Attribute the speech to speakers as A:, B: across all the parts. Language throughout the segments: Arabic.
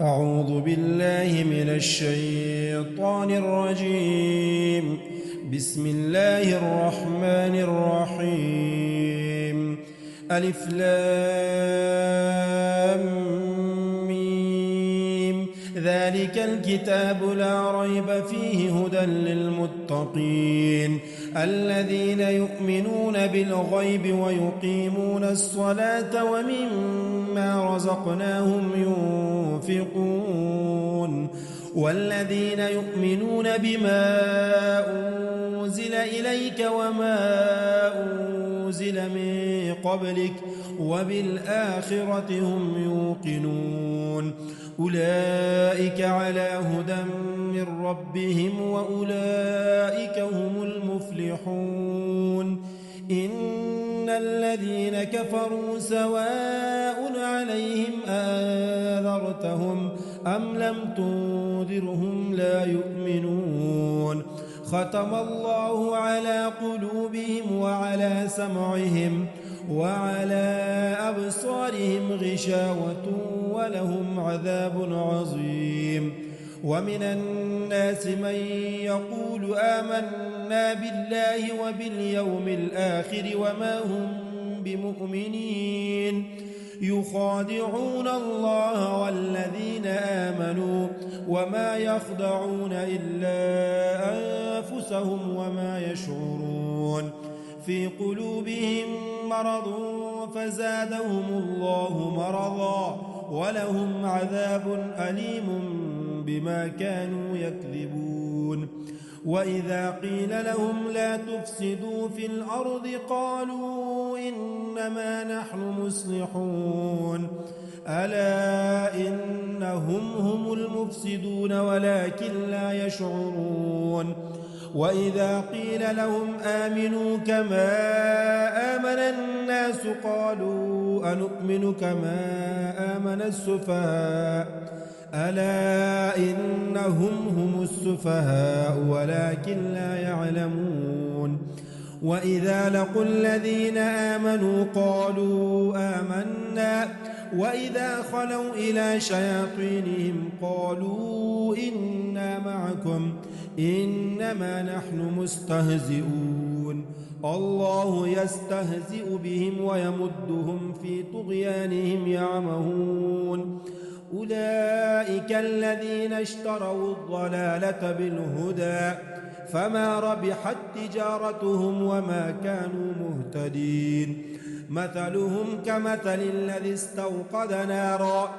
A: أعوذ بالله من الشيطان الرجيم. بسم الله الرحمن الرحيم. ألف لام ميم. ذلك الكتاب لا ريب فيه هدى للمتقين الذين يؤمنون بالغيب ويقيمون الصلاة ومما رزقناهم ينفقون والذين يؤمنون بما أنزل إليك وما أنزل من قبلك وبالآخرة هم يوقنون أولئك على هدى من ربهم وأولئك هم المفلحون. إن الذين كفروا سواء عليهم أنذرتهم أم لم تنذرهم لا يؤمنون. ختم الله على قلوبهم وعلى سمعهم وعلى أبصارهم غشاوة ولهم عذاب عظيم. ومن الناس من يقول آمنا بالله وباليوم الآخر وما هم بمؤمنين يخادعون الله والذين آمنوا وما يخدعون إلا أنفسهم وما يشعرون. في قلوبهم مرض فزادهم الله مرضا ولهم عذاب أليم بما كانوا يكذبون. وإذا قيل لهم لا تفسدوا في الأرض قالوا إنما نحن مصلحون ألا إنهم هم المفسدون ولكن لا يشعرون. وإذا قيل لهم آمنوا كما آمن الناس قالوا أنؤمن كما آمن السفهاء ألا إنهم هم السفهاء ولكن لا يعلمون. وإذا لقوا الذين آمنوا قالوا آمنا وإذا خلوا إلى شياطينهم قالوا إنا معكم إنما نحن مستهزئون. الله يستهزئ بهم ويمدهم في طغيانهم يعمهون. أولئك الذين اشتروا الضلالة بالهدى فما ربحت تجارتهم وما كانوا مهتدين. مثلهم كمثل الذي استوقد نارا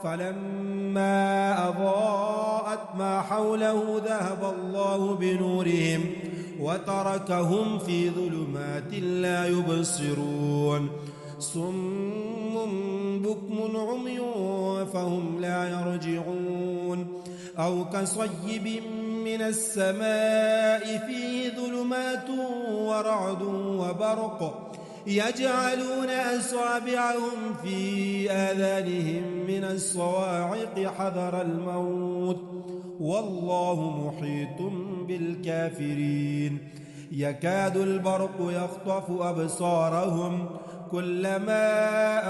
A: فلما أضاءت ما حوله ذهب الله بنورهم وتركهم في ظلمات لا يبصرون. صم بكم عمي فهم لا يرجعون. أو كصيب من السماء فيه ظلمات ورعد وبرق يجعلون أصابعهم في آذانهم من الصواعق حذر الموت والله محيط بالكافرين. يكاد البرق يخطف أبصارهم كلما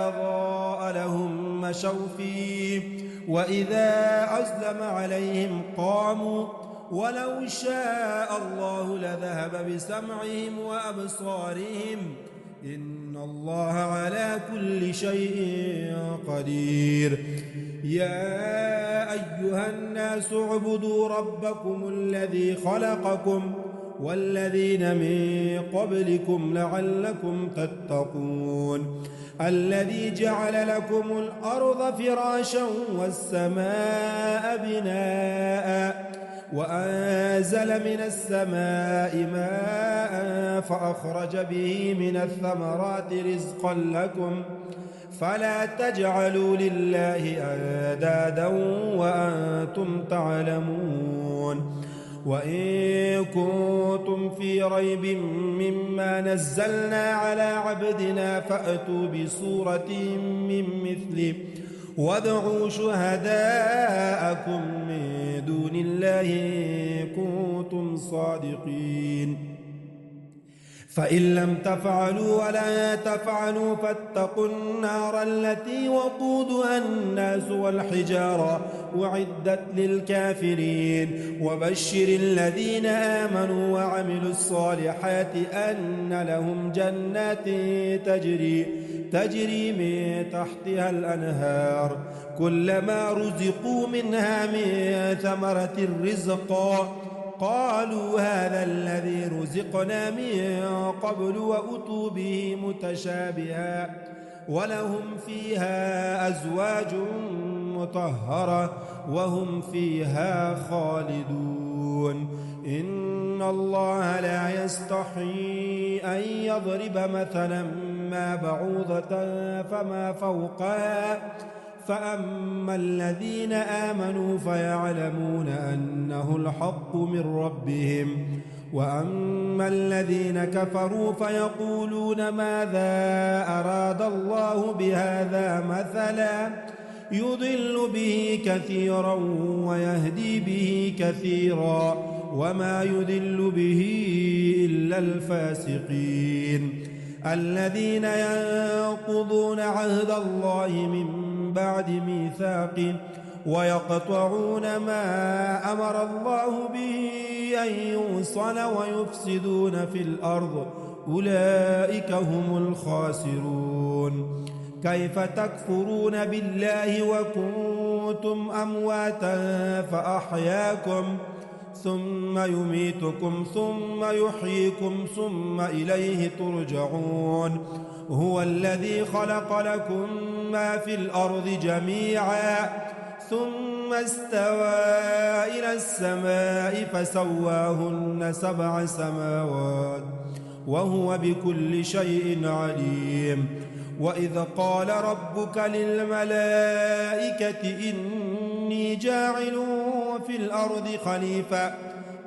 A: أضاء لهم مشوا فيه وإذا أظلم عليهم قاموا ولو شاء الله لذهب بسمعهم وأبصارهم إن الله على كل شيء قدير. يا أيها الناس اعبدوا ربكم الذي خلقكم والذين من قبلكم لعلكم تتقون. الذي جعل لكم الأرض فراشا والسماء بناء وأنزل من السماء ماء فأخرج به من الثمرات رزقا لكم فلا تجعلوا لله أندادا وأنتم تعلمون. وإن كنتم في ريب مما نزلنا على عبدنا فأتوا بسورة من مثله وادعوا شهداءكم من دون الله إن كنتم صادقين. فإن لم تفعلوا ولا تفعلوا فاتقوا النار التي وقودها الناس والحجارة أعدت للكافرين وبشر الذين آمنوا وعملوا الصالحات أن لهم جنات تجري من تحتها الأنهار كلما رزقوا منها من ثمرة رزقا قالوا هذا الذي رزقنا من قبل وأتوا به متشابها ولهم فيها أزواج مطهرة وهم فيها خالدون إن الله لا يستحي أن يضرب مثلا ما بعوضة فما فوقها فأما الذين آمنوا فيعلمون أنه الحق من ربهم وأما الذين كفروا فيقولون ماذا أراد الله بهذا مثلا يضل به كثيرا ويهدي به كثيرا وما يضل به إلا الفاسقين الذين ينقضون عهد الله من بعد ميثاقه ويقطعون ما أمر الله به أن يوصل ويفسدون في الأرض أولئك هم الخاسرون كيف تكفرون بالله وكنتم أمواتا فأحياكم ثم يميتكم ثم يحييكم ثم إليه ترجعون هو الذي خلق لكم ما في الأرض جميعا ثم استوى إلى السماء فسواهن 7 سماوات وهو بكل شيء عليم وإذ قال ربك للملائكة إني جاعل في الأرض خليفة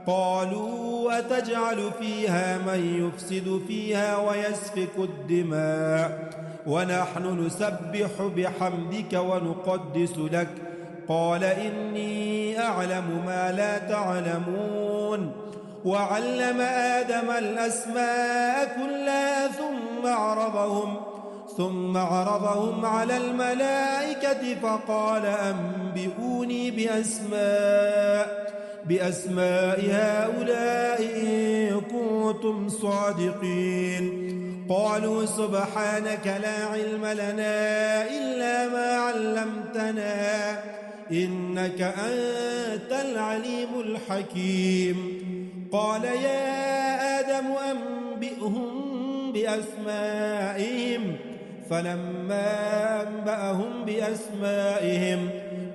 A: قالوا أتجعل فيها من يفسد فيها ويسفك الدماء ونحن نسبح بحمدك ونقدس لك قال إني أعلم ما لا تعلمون وعلم آدم الأسماء كلها ثم عرضهم على الملائكة فقال أنبئوني بأسماء هؤلاء إن كنتم صادقين قالوا سبحانك لا علم لنا إلا ما علمتنا إنك أنت العليم الحكيم قال يا آدم أنبئهم بأسمائهم فلما أنبأهم بأسمائهم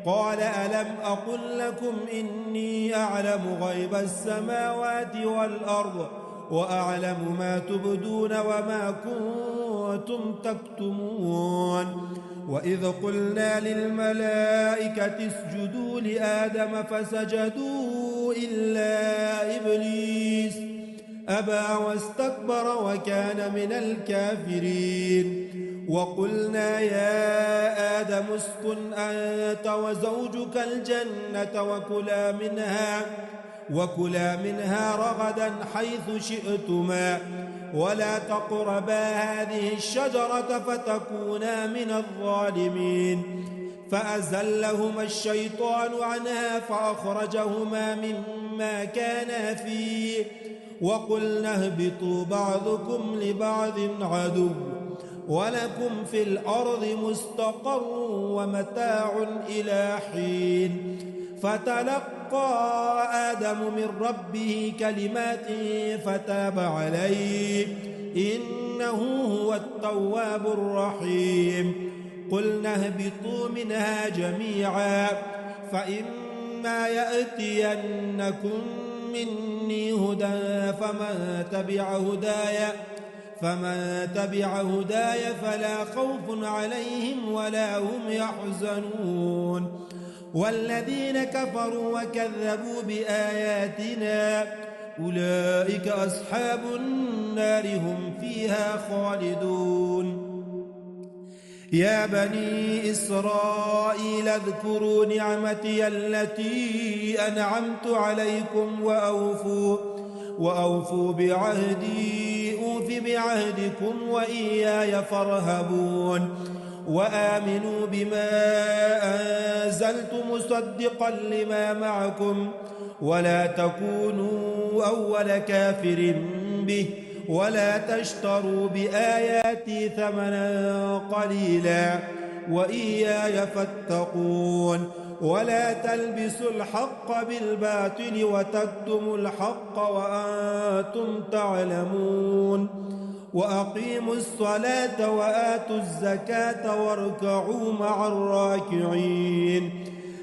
A: قال ألم أقل لكم إني أعلم غيب السماوات والأرض وأعلم ما تبدون وما كنتم تكتمون وإذ قلنا للملائكة اسجدوا لآدم فسجدوا إلا إبليس أبى واستكبر وكان من الكافرين وقلنا يا آدم اسكن أنت وزوجك الجنة وكلا منها رغدا حيث شئتما ولا تقربا هذه الشجرة فتكونا من الظالمين فأزلهما الشيطان عنها فأخرجهما مما كانا فيه وقلنا اهبطوا بعضكم لبعض عدو ولكم في الأرض مستقر ومتاع إلى حين فتلقى آدم من ربه كلمات فتاب عليه إنه هو التواب الرحيم قلنا اهبطوا منها جميعا فإما يأتينكم مني هدى فمن تبع هداي فلا خوف عليهم ولا هم يحزنون والذين كفروا وكذبوا بآياتنا أولئك أصحاب النار هم فيها خالدون يا بني إسرائيل اذكروا نعمتي التي أنعمت عليكم وأوفوا بعهدي أوف بعهدكم وإياي فارهبون وآمنوا بما أنزلت مصدقا لما معكم ولا تكونوا أول كافر به ولا تشتروا بآياتي ثمنا قليلا وإياي فاتقون ولا تلبسوا الحق بالباطل وتكتموا الحق وأنتم تعلمون وأقيموا الصلاة وآتوا الزكاة واركعوا مع الراكعين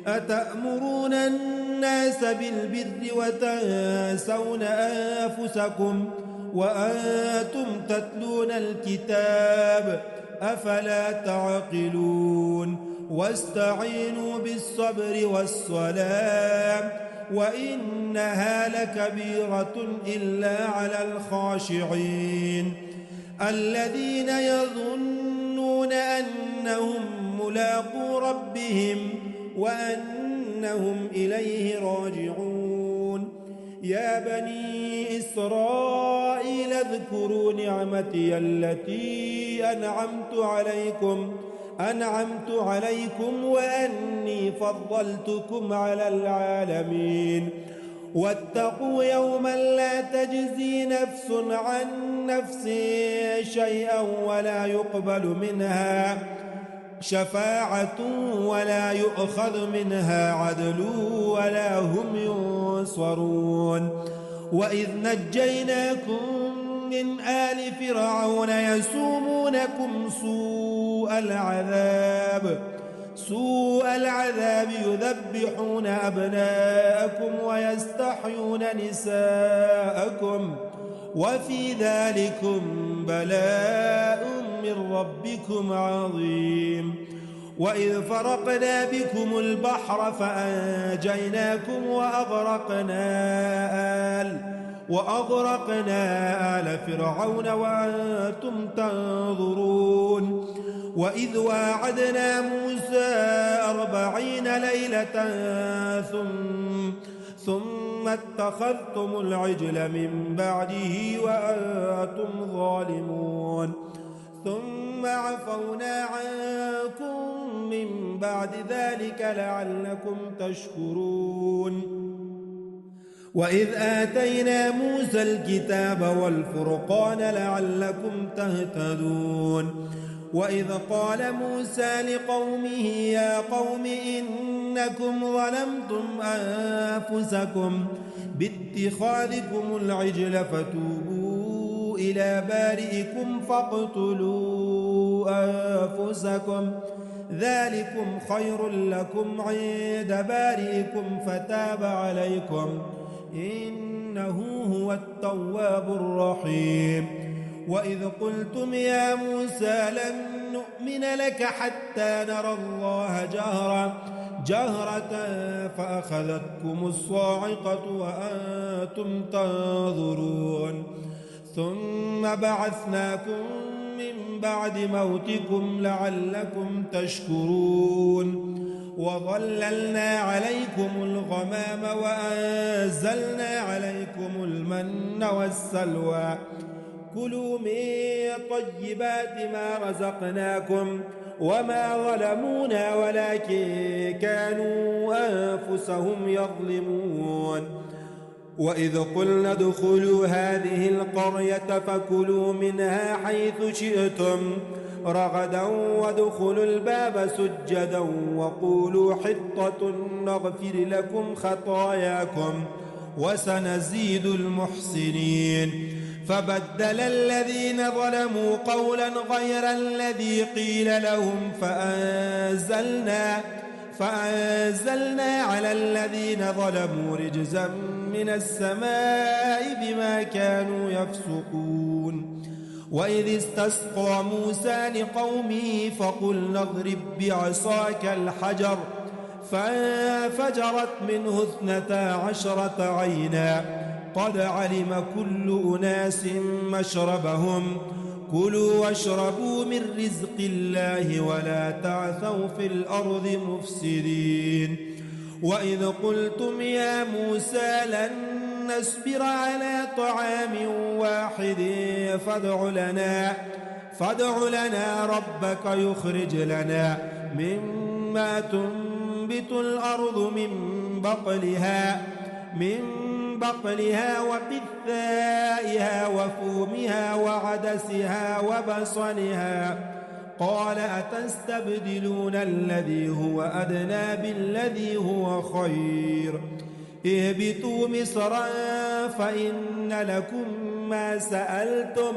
A: أتأمرون الناس بالبر وتنسون أنفسكم وأنتم تتلون الكتاب أفلا تعقلون واستعينوا بالصبر والصلاة وإنها لكبيرة إلا على الخاشعين الذين يظنون أنهم ملاقو ربهم وأنهم إليه راجعون يا بني إسرائيل اذكروا نعمتي التي أنعمت عليكم وأني فضلتكم على العالمين واتقوا يوما لا تجزي نفس عن نفس شيئا ولا يقبل منها شفاعة ولا يؤخذ منها عدل ولا هم ينصرون وإذ نجيناكم من آل فرعون يسومونكم سوء العذاب يذبحون أبناءكم ويستحيون نساءكم وفي ذلكم بلاء من ربكم عظيم وإذ فرقنا بكم البحر فأنجيناكم وأغرقنا آل فرعون وأنتم تنظرون وإذ واعدنا موسى 40 ليلة ثم اتخذتم العجل من بعده وأنتم ظالمون ثم عفونا عنكم من بعد ذلك لعلكم تشكرون وإذ آتينا موسى الكتاب والفرقان لعلكم تهتدون وإذ قال موسى لقومه يا قوم إنكم ظلمتم أنفسكم باتخاذكم العجل فتوبوا إلى بارئكم فاقتلوا أنفسكم ذلكم خير لكم عند بارئكم فتاب عليكم إنه هو التواب الرحيم وإذ قلتم يا موسى لن نؤمن لك حتى نرى الله جهرة فأخذتكم الصاعقة وأنتم تنظرون ثم بعثناكم من بعد موتكم لعلكم تشكرون وظللنا عليكم الغمام وأنزلنا عليكم المن والسلوى كلوا من طيبات ما رزقناكم وما ظلمونا ولكن كانوا أنفسهم يظلمون وإذ قلنا ادخلوا هذه القرية فكلوا منها حيث شئتم رغدا وادخلوا الباب سجدا وقولوا حطة نغفر لكم خطاياكم وسنزيد المحسنين فبدل الذين ظلموا قولا غير الذي قيل لهم فأنزلنا على الذين ظلموا رجزا من السماء بما كانوا يفسقون وإذ استسقى موسى لقومه فقلنا اضرب بعصاك الحجر فانفجرت منه 12 عينا قد علم كل أناس مشربهم كلوا واشربوا من رزق الله ولا تعثوا في الأرض مفسدين وإذ قلتم يا موسى لن نصبر على طعام واحد فادع لنا ربك يخرج لنا مما تنبت الأرض من بقلها وقثائها وفومها وعدسها وبصلها. قال أتستبدلون الذي هو أدنى بالذي هو خير. اهبطوا مصرا فإن لكم ما سألتم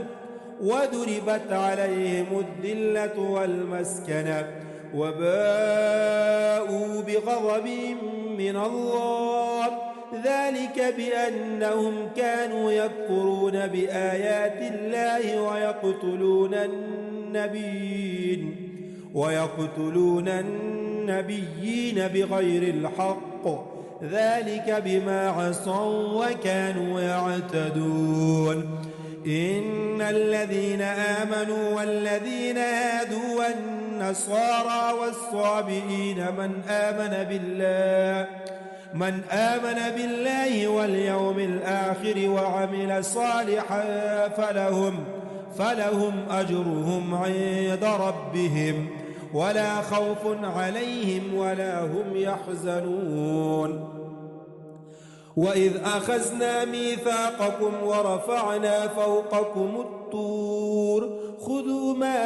A: وضربت عليهم الذلة والمسكنة وباءوا بغضب من الله ذلك بأنهم كانوا يكفرون بآيات الله ويقتلون النبيين بغير الحق ذلك بما عصوا وكانوا يعتدون. إن الذين آمنوا والذين هادوا والنصارى والصابئين من آمن بالله واليوم الآخر وعمل صالحا فلهم أجرهم عند ربهم ولا خوف عليهم ولا هم يحزنون. وإذ أخذنا ميثاقكم ورفعنا فوقكم الطور خذوا ما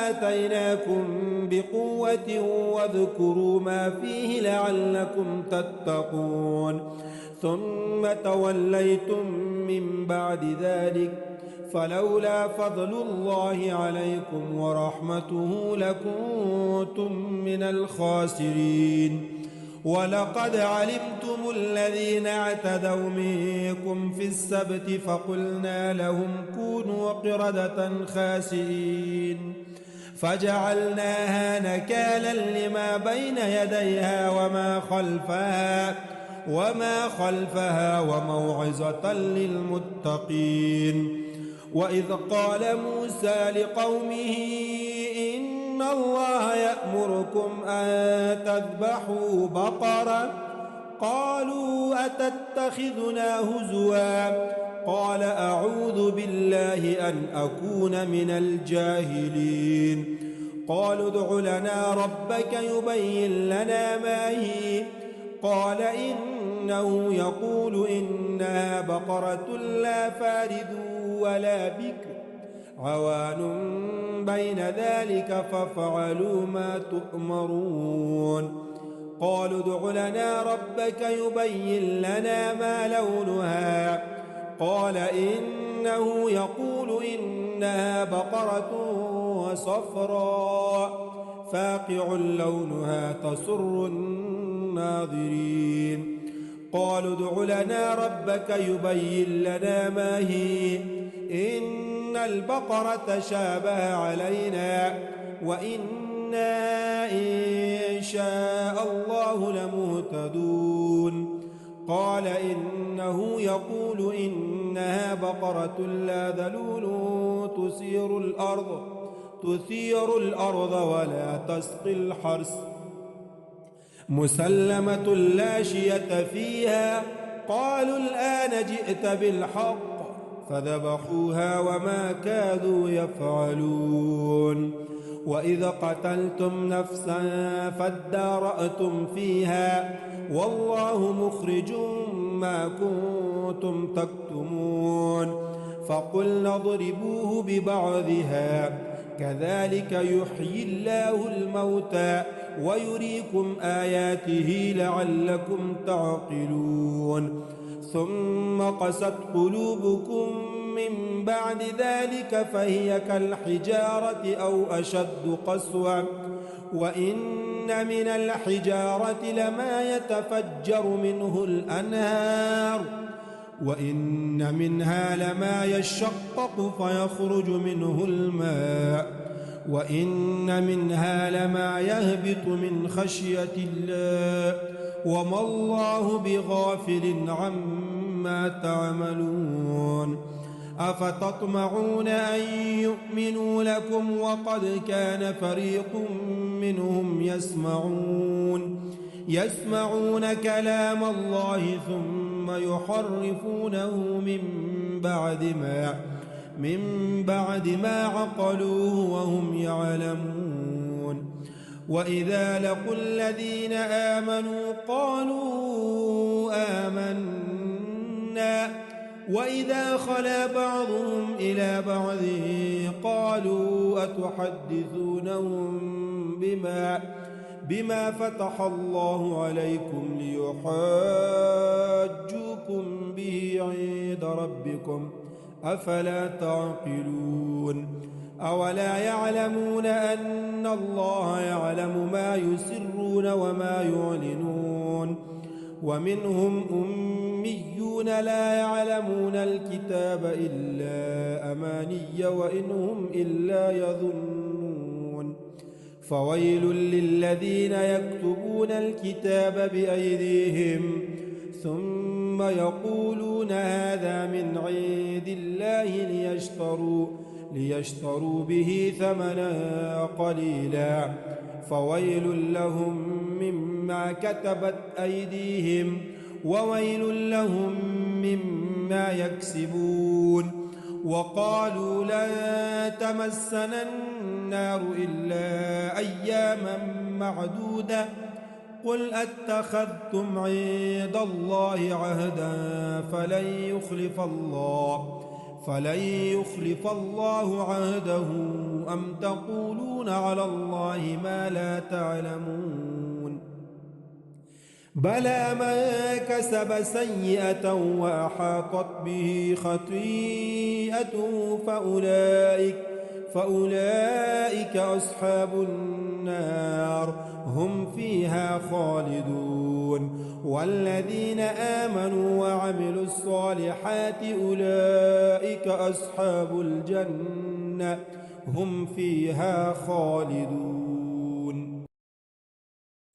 A: آتيناكم بقوة واذكروا ما فيه لعلكم تتقون. ثم توليتم من بعد ذلك فلولا فضل الله عليكم ورحمته لكنتم من الخاسرين. ولقد علمتم الذين اعتدوا منكم في السبت فقلنا لهم كونوا قردة خاسئين فجعلناها نكالا لما بين يديها وما خلفها وموعظة للمتقين. وإذ قال موسى لقومه إن الله يأمركم أن تذبحوا بقرة قالوا أتتخذنا هزوا قال أعوذ بالله أن أكون من الجاهلين. قالوا ادع لنا ربك يبين لنا ما هي قال إنه يقول إنها بقرة لا فارض ولا بكر عوان بين ذلك فافعلوا ما تؤمرون. قالوا ادع لنا ربك يبين لنا ما لونها قال إنه يقول إنها بقرة صفراء فاقع لونها تسر الناظرين. قالوا ادع لنا ربك يبين لنا ما هي إن البقرة شابه علينا وإنا إن شاء الله لمهتدون. قال إنه يقول إنها بقرة لا ذلول تثير الأرض ولا تسقي الحرث مسلمة لا شية فيها. قالوا الآن جئت بالحق فذبحوها وما كادوا يفعلون. وإذا قتلتم نفسا فادارأتم فيها والله مخرج ما كنتم تكتمون. فقلنا اضربوه ببعضها كذلك يحيي الله الموتى ويريكم آياته لعلكم تعقلون. ثم قست قلوبكم من بعد ذلك فهي كالحجارة أو أشد قسوة وإن من الحجارة لما يتفجر منه الأنهار وإن منها لما يشقق فيخرج منه الماء وإن منها لما يهبط من خشية الله وما الله بغافل عما تعملون. أفتطمعون أن يؤمنوا لكم وقد كان فريق منهم يسمعون كلام الله ثم ثم يحرفونه من بعد ما عقلوه وهم يعلمون. وإذا لقوا الذين آمنوا قالوا آمنا وإذا خلا بعضهم إلى بعض قالوا أتحدثونهم بما فتح الله عليكم ليحاجوكم به عند ربكم أفلا تعقلون. أولا يعلمون أن الله يعلم ما يسرون وما يعلنون. ومنهم أميون لا يعلمون الكتاب إلا أماني وإن هم إلا يظنون. فويل للذين يكتبون الكتاب بأيديهم ثم يقولون هذا من عند الله ليشتروا به ثمنا قليلا فويل لهم مما كتبت أيديهم وويل لهم مما يكسبون. وقالوا لن تمسنا النار إلا أياما معدودة قل أتخذتم عند الله عهدا فلن يخلف الله عهده أم تقولون على الله ما لا تعلمون. بلى من كسب سيئة وأحاطت به خطيئته فأولئك أصحاب النار هم فيها خالدون. والذين آمنوا وعملوا الصالحات أولئك أصحاب الجنة هم فيها خالدون.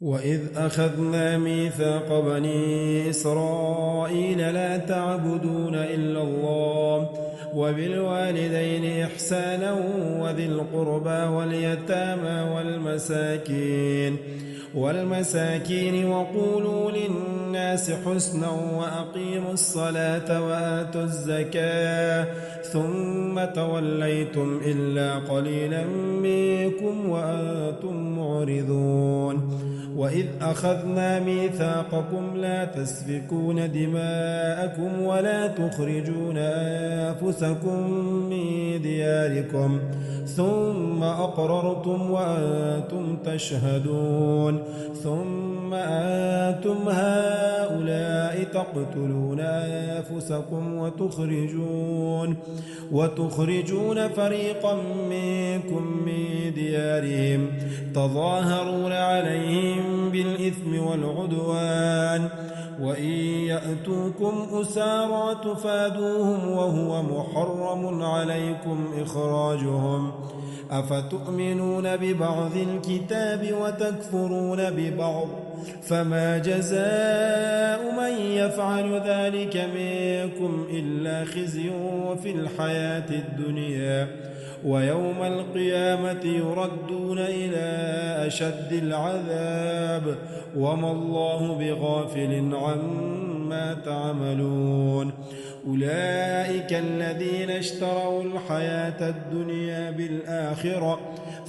A: وإذ أخذنا ميثاق بني إسرائيل لا تعبدون إلا الله وبالوالدين إحسانا وذي القربى واليتامى والمساكين وقولوا للناس حسنا وأقيموا الصلاة وآتوا الزكاة ثم توليتم إلا قليلا منكم وأنتم معرضون. وإذ أخذنا ميثاقكم لا تسفكون دماءكم ولا تخرجون أنفسكم من دياركم ثم أقررتم وأنتم تشهدون ثم أنتم هؤلاء تقتلون أنفسكم وتخرجون فريقا منكم من ديارهم تظاهرون عليهم بالإثم والعدوان وإن يأتوكم أسارى تفادوهم وهو محرم عليكم إخراجهم أفتؤمنون ببعض الكتاب وتكفرون ببعض فما جزاء من يفعل ذلك منكم إلا خزي في الحياة الدنيا ويوم القيامة يردون إلى أشد العذاب وما الله بغافل عما تعملون. أولئك الذين اشتروا الحياة الدنيا بالآخرة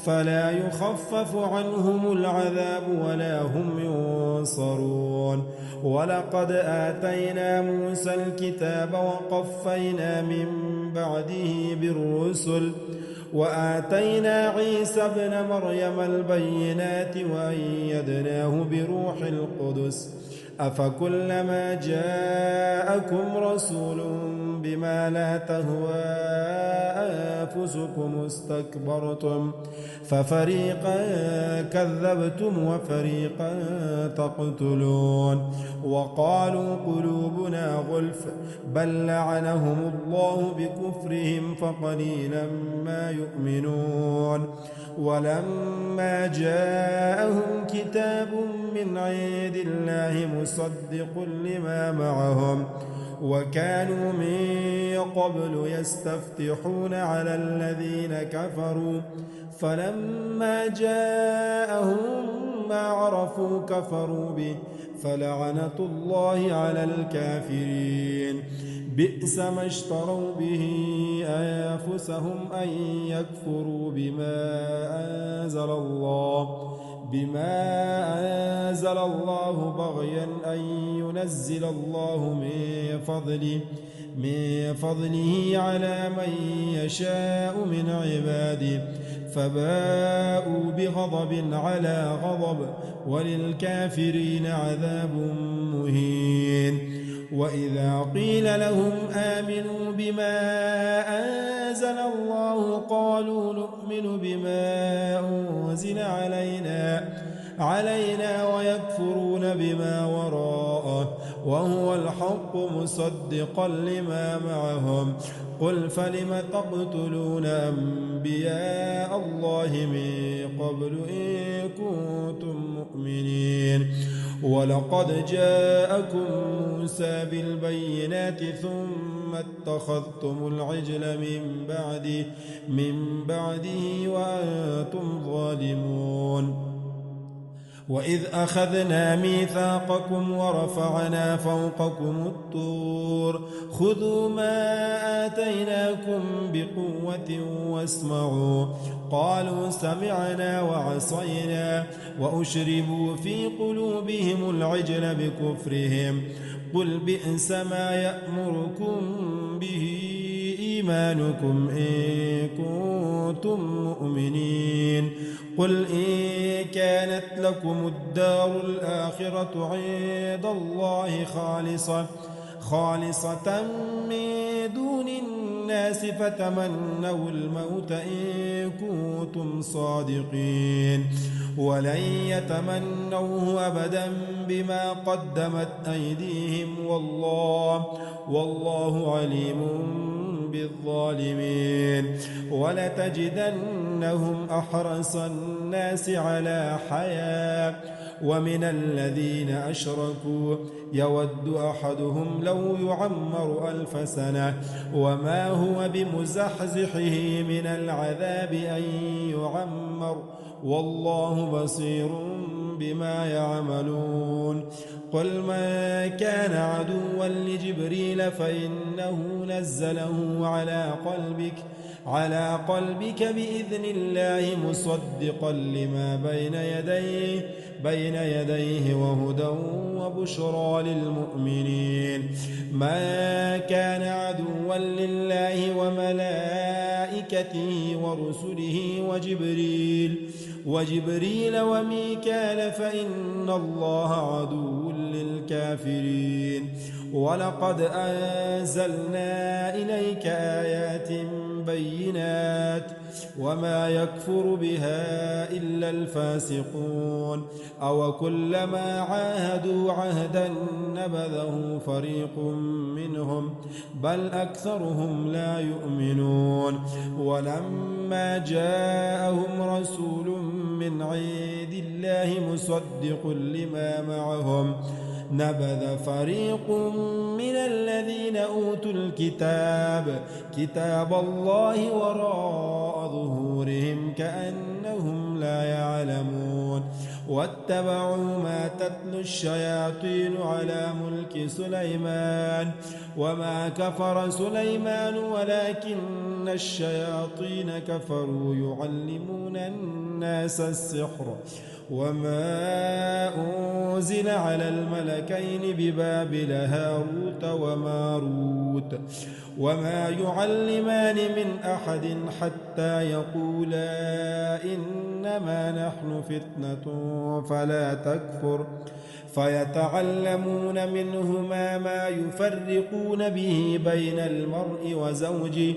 A: فلا يخفف عنهم العذاب ولا هم ينصرون. ولقد آتينا موسى الكتاب وقفينا من بعده بالرسل وآتينا عيسى ابن مريم البينات وأيدناه بروح القدس أفكلما جاءكم رسول بما لا تهوى أنفسكم استكبرتم ففريقا كذبتم وفريقا تقتلون. وقالوا قلوبنا غلف بل لعنهم الله بكفرهم فقليلا ما يؤمنون. ولما جاءهم كتاب من عند الله مصدق لما معهم وكانوا من قبل يستفتحون على الذين كفروا فلما جاءهم ما عرفوا كفروا به فلعنة الله على الكافرين. بئس ما اشتروا به أنفسهم أن يكفروا بما أنزل الله بغيا أن ينزل الله من فضله على من يشاء من عباده، فباءوا بغضب على غضب، وللكافرين عذاب مهين. وإذا قيل لهم آمنوا بما أنزل الله قالوا نؤمن بما أنزل علينا ويكفرون بما وراءه وهو الحق مصدقا لما معهم. قل فلم تقتلون أنبياء الله من قبل إن كنتم مؤمنين؟ ولقد جاءكم موسى بالبينات ثم اتخذتم العجل من بعده وأنتم ظالمون. وإذ أخذنا ميثاقكم ورفعنا فوقكم الطور خذوا ما آتيناكم بقوة واسمعوا. قالوا سمعنا وعصينا وأشربوا في قلوبهم العجل بكفرهم. قل بئس ما يأمركم به إيمانكم إن كنتم مؤمنين. قل إن كانت لكم الدار الآخرة عند الله خالصة من دون الناس فتمنوا الموت إن كنتم صادقين، ولن يتمنوه أبدا بما قدمت أيديهم والله عليم بالظالمين. ولتجدنهم أحرص الناس على حياة ومن الذين أشركوا يود أحدهم لو يعمر 1000 سنة وما هو بمزحزحه من العذاب أن يعمر والله بصير بما يعملون. قل من كان عدوا لجبريل فإنه نزله على قلبك بإذن الله مصدقا لما بين يديه وهدى وبشرى للمؤمنين. ما كان عدوا لله وملائكته ورسله وجبريل وميكال فإن الله عدو للكافرين. ولقد أنزلنا إليك آيات بينات وما يكفر بها إلا الفاسقون. أو كلما عاهدوا عهدا نبذه فريق منهم بل أكثرهم لا يؤمنون. ولما جاءهم رسول من عند الله مصدق لما معهم نبذ فريق من الذين أوتوا كتاب الله وراء ظهورهم كأنهم لا يعلمون. واتبعوا ما تتلو الشياطين على ملك سليمان وما كفر سليمان ولكن الشياطين كفروا يعلمون الناس السحر وما أنزل على الملكين ببابل هاروت وماروت وما يعلمان من أحد حتى يقولا إنما نحن فتنة فلا تكفر فيتعلمون منهما ما يفرقون به بين المرء وزوجه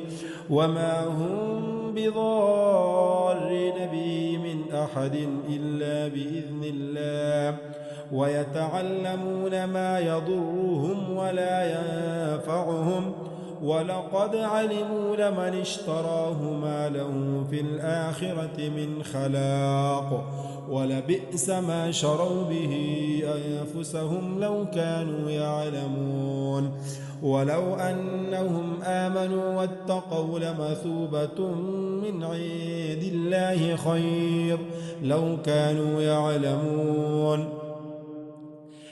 A: وما هم بضارين به من أحد إلا بإذن الله ويتعلمون ما يضرهم ولا ينفعهم ولقد علموا لمن اشتراه ما له في الآخرة من خلاق ولبئس ما شروا به أنفسهم لو كانوا يعلمون. ولو أنهم آمنوا واتقوا لمثوبة من عند الله خير لو كانوا يعلمون.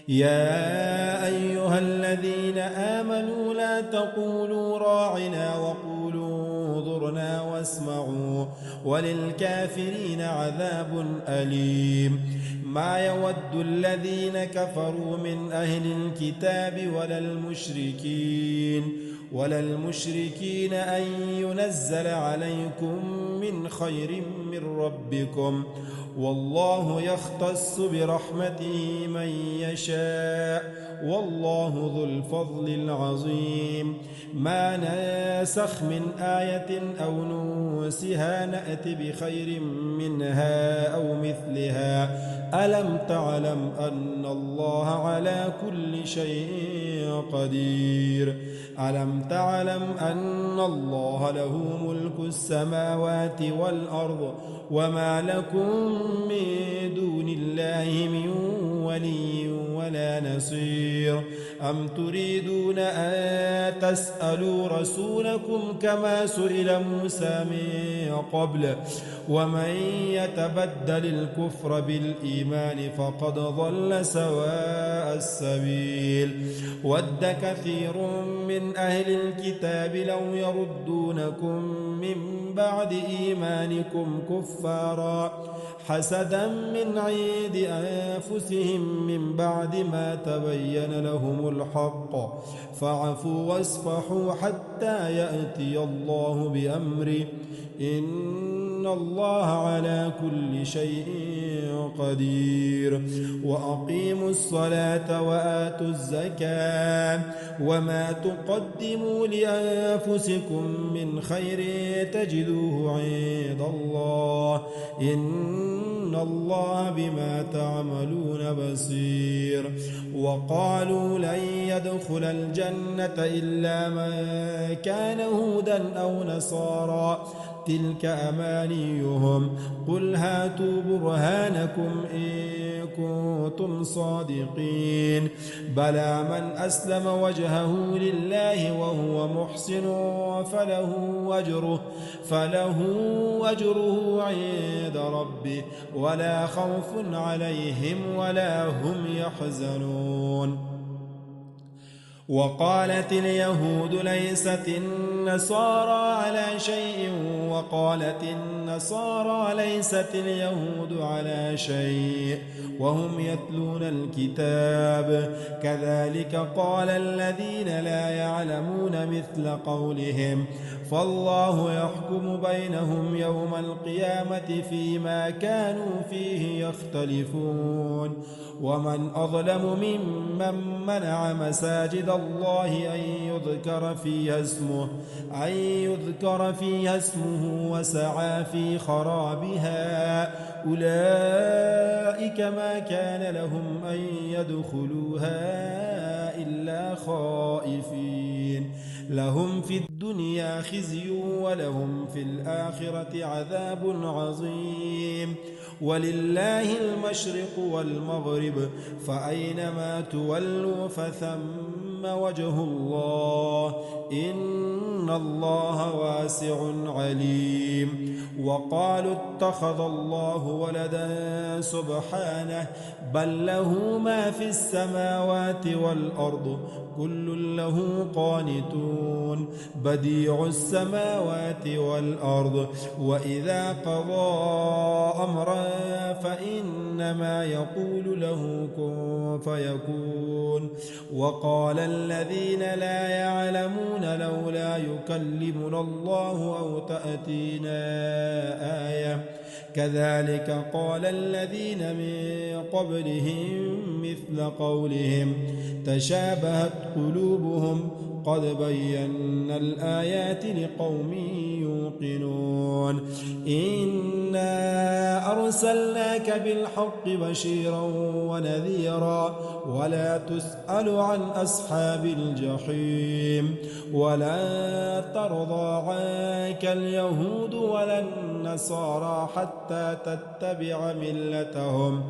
A: يا أيها الذين آمنوا لا تقولوا راعنا وقولوا انظرنا واسمعوا وللكافرين عذاب أليم. ما يود الذين كفروا من أهل الكتاب ولا المشركين أن ينزل عليكم من خير من ربكم، والله يختص برحمته من يشاء، والله ذو الفضل العظيم. ما ناسخ من آية أو ننسها نأت بخير منها أو مثلها. ألم تعلم أن الله على كل شيء قدير؟ ألم تعلم أن الله له ملك السماوات والأرض وما لكم من دون الله من ولي ولا نصير؟ أم تريدون أن تسألوا رسولكم كما سئل موسى من قبل؟ ومن يتبدل الكفر بالإيمان فقد ضل سواء السبيل. ود كثير من أهل الكتاب لو يردونكم من بعد إيمانكم كفارا حسدا من عند أنفسهم من بعد ما تبين لهم الحق، فاعفوا واصفحوا حتى يأتي الله بأمره، إن الله على كل شيء قدير. وأقيموا الصلاة وآتوا الزكاة وما تقدموا لأنفسكم من خير تجدوه عند الله، إن الله بما تعملون بصير. وقالوا لن يدخل الجنة إلا من كان هودا أو نصارى تلك أمانيهم، قل هاتوا برهانكم إن كنتم صادقين. بلى من أسلم وجهه لله وهو محسن فله أجره عند ربه ولا خوف عليهم ولا هم يحزنون. وقالت اليهود ليست النصارى على شيء وقالت النصارى ليست اليهود على شيء وهم يتلون الكتاب، كذلك قال الذين لا يعلمون مثل قولهم، فالله يحكم بينهم يوم القيامة فيما كانوا فيه يختلفون. ومن أظلم ممن منع مساجد الله أن يذكر فيها اسمه وسعى في خرابها، أولئك ما كان لهم أن يدخلوها إلا خائفين، لهم في الدنيا خزي ولهم في الآخرة عذاب عظيم. ولله المشرق والمغرب فأينما تولوا فثم وجه الله، إن الله واسع عليم. وقالوا اتخذ الله ولدا سبحانه، بل له ما في السماوات والأرض كل له قانتون، بديع السماوات والأرض، وإذا قضى أمرا فإنما يقول له كن فيكون. وقال الذين لا يعلمون لولا يكلمنا الله أو تأتينا آية، كذلك قال الذين من قبلهم مثل قولهم تشابهت قلوبهم، قد بينا الآيات لقوم يوقنون. إنا أرسلناك بالحق بشيرا ونذيرا، ولا تسأل عن أصحاب الجحيم. ولا ترضى عنك اليهود ولا النصارى حتى تتبع ملتهم،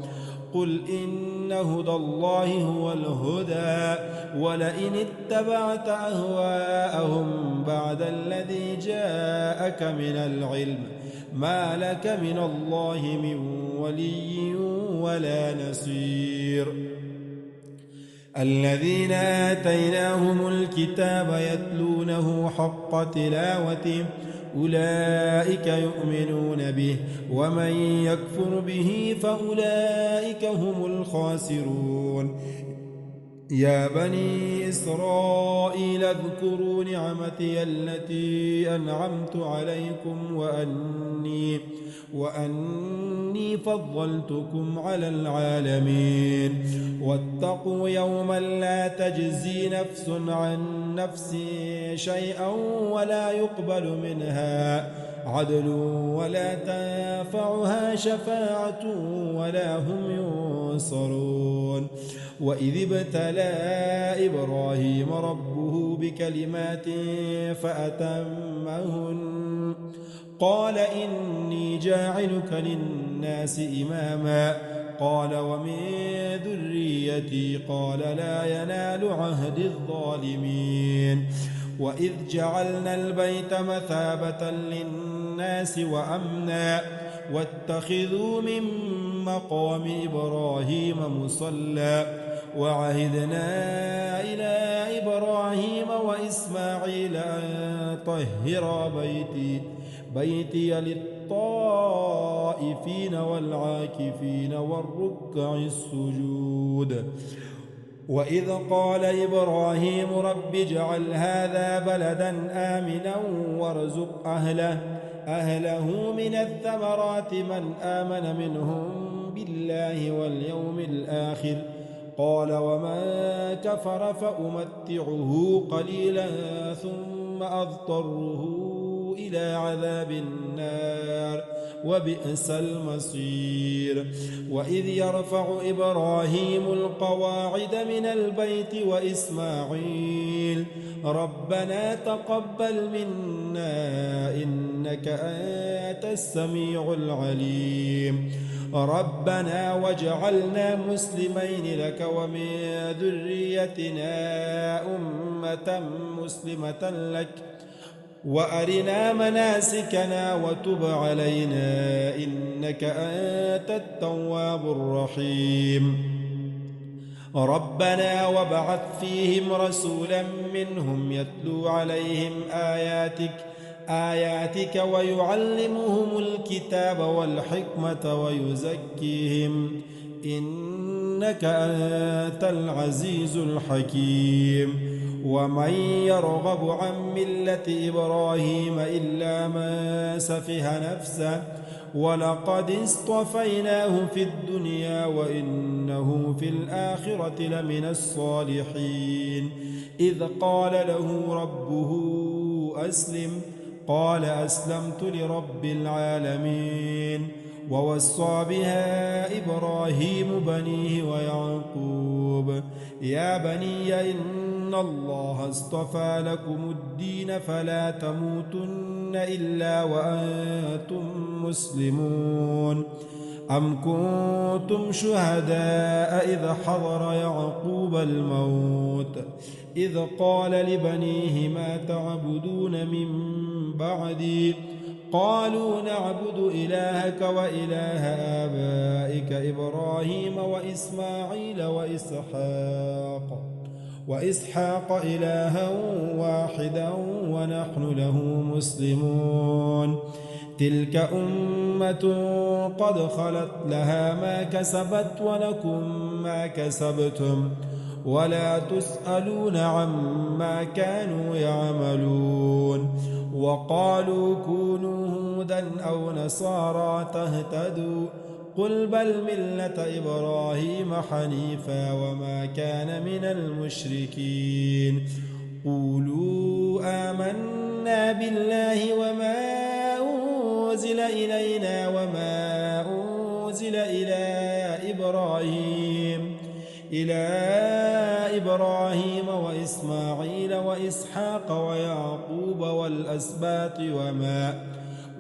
A: قل إن هدى الله هو الهدى، ولئن اتبعت أهواءهم بعد الذي جاءك من العلم ما لك من الله من ولي ولا نصير. الذين آتيناهم الكتاب يتلونه حق تلاوته أولئك يؤمنون به ومن يكفر به فأولئك هم الخاسرون يا بني إسرائيل اذكروا نعمتي التي أنعمت عليكم وأني فضلتكم على العالمين واتقوا يوما لا تجزي نفس عن نفس شيئا ولا يقبل منها عدل ولا تنفعها شفاعة ولا هم ينصرون وإذ ابتلى إبراهيم ربه بكلمات فأتمهن قال إني جاعلك للناس إماما قال ومن ذريتي قال لا ينال عهد الظالمين وإذ جعلنا البيت مثابة للناس وأمنا واتخذوا من مقام إبراهيم مصلى وعهدنا إلى إبراهيم وإسماعيل أن طهر بيتي للطائفين والعاكفين والركع السجود وإذ قال إبراهيم رب اجعل هذا بلدا آمنا وارزق أهله من الثمرات من آمن منهم بالله واليوم الآخر قال ومن كفر فأمتعه قليلا ثم أضطره إلى عذاب النار وبئس المصير وإذ يرفع إبراهيم القواعد من البيت وإسماعيل ربنا تقبل منا إنك أنت السميع العليم ربنا واجعلنا مسلمين لك ومن ذريتنا أمة مسلمة لك وأرنا مناسكنا وتب علينا إنك أنت التواب الرحيم ربنا وابعث فيهم رسولا منهم يتلو عليهم آياتك ويعلمهم الكتاب والحكمة ويزكيهم إنك أنت العزيز الحكيم ومن يرغب عن ملة إبراهيم إلا من سفه نفسه ولقد اصطفيناه في الدنيا وإنه في الآخرة لمن الصالحين إذ قال له ربه أسلم قال أسلمت لرب العالمين ووصى بها إبراهيم بنيه ويعقوب يا بني إن الله اصطفى لكم الدين فلا تموتن إلا وأنتم مسلمون أم كنتم شهداء إذ حضر يعقوب الموت إذ قال لبنيه ما تعبدون من بعدي قالوا نعبد إلهك وإله آبائك إبراهيم وإسماعيل وإسحاق إلها واحدا ونحن له مسلمون تلك أمة قد خلت لها ما كسبت ولكم ما كسبتم ولا تسألون عما كانوا يعملون وقالوا كونوا هودا أو نصارى تهتدوا قل بل ملة إبراهيم حنيفا وما كان من المشركين قولوا آمنا بالله وما أنزل إلينا وما أنزل إلى إبراهيم وإسماعيل وإسحاق ويعقوب والأسباط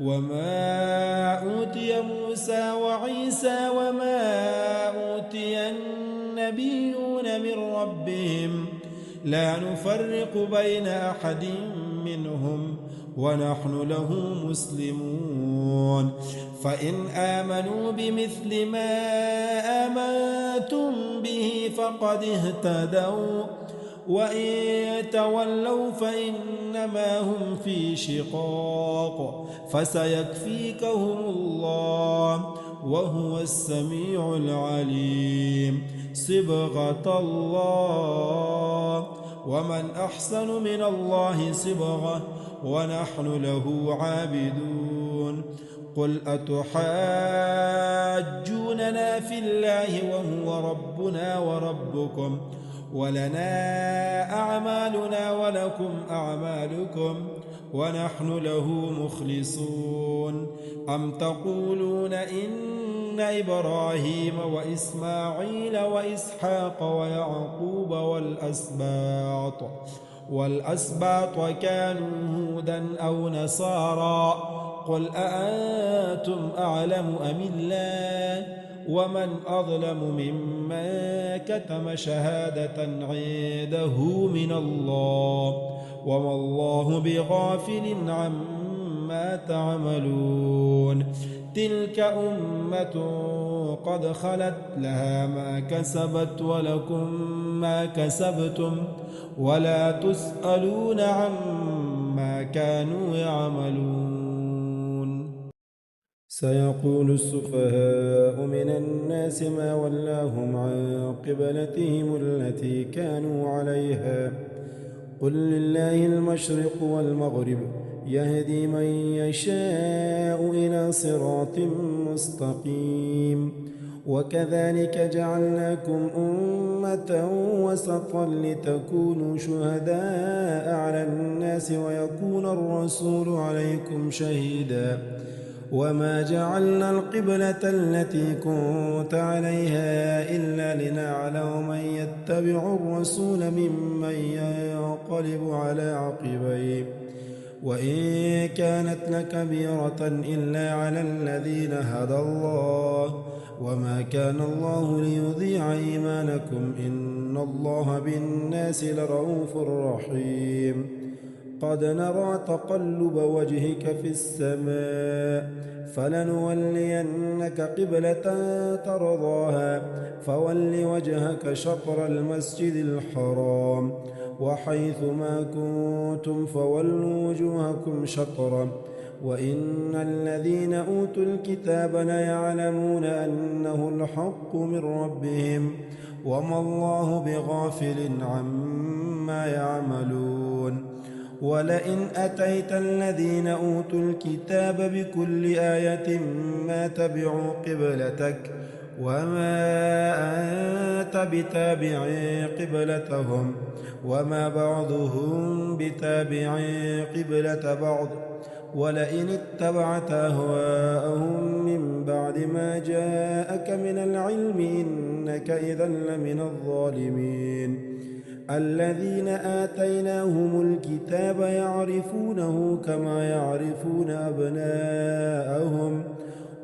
A: وما أوتي موسى وعيسى وما أوتي النبيون من ربهم لا نفرق بين أحد منهم ونحن له مسلمون. فإن آمنوا بمثل ما آمنتم به فقد اهتدوا، وإن تولوا فإنما هم في شقاق فسيكفيكهم الله وهو السميع العليم. صبغة الله، ومن أحسن من الله صبغة ونحن له عابدون. قل أتحاجوننا في الله وهو ربنا وربكم ولنا أعمالنا ولكم أعمالكم ونحن له مخلصون. أم تقولون إن إبراهيم وإسماعيل وإسحاق ويعقوب والأسباط كانوا هودا أو نصارى؟ قل أأنتم أعلم أم الله؟ ومن أظلم ممن كتم شهادة عنده من الله، وما الله بغافل عما تعملون. تلك أمة قد خلت لها ما كسبت ولكم ما كسبتم ولا تسألون عما كانوا يعملون. سيقول السفهاء من الناس ما ولاهم عن قبلتهم التي كانوا عليها، قل لله المشرق والمغرب يهدي من يشاء إلى صراط مستقيم. وكذلك جعلناكم أمة وسطا لتكونوا شهداء على الناس ويكون الرسول عليكم شهيدا. وما جعلنا القبلة التي كنت عليها إلا لنعلم من يتبع الرسول ممن ينقلب على عقبيه، وإن كانت لكبيرة إلا على الذين هدى الله، وما كان الله ليضيع إيمانكم إن الله بالناس لرؤوف رحيم. قد نرى تقلب وجهك في السماء فلنولينك قبلة ترضاها فول وجهك شطر المسجد الحرام وحيث ما كنتم فولوا وجوهكم شطرا وإن الذين أوتوا الكتاب ليعلمون أنه الحق من ربهم وما الله بغافل عما يعملون. ولئن أتيت الذين أوتوا الكتاب بكل آية ما تبعوا قبلتك وما أنت بتابع قبلتهم وما بعضهم بتابع قبلة بعض ولئن اتبعت أهواءهم من بعد ما جاءك من العلم إنك إذا لمن الظالمين. الذين آتيناهم الكتاب يعرفونه كما يعرفون أبناءهم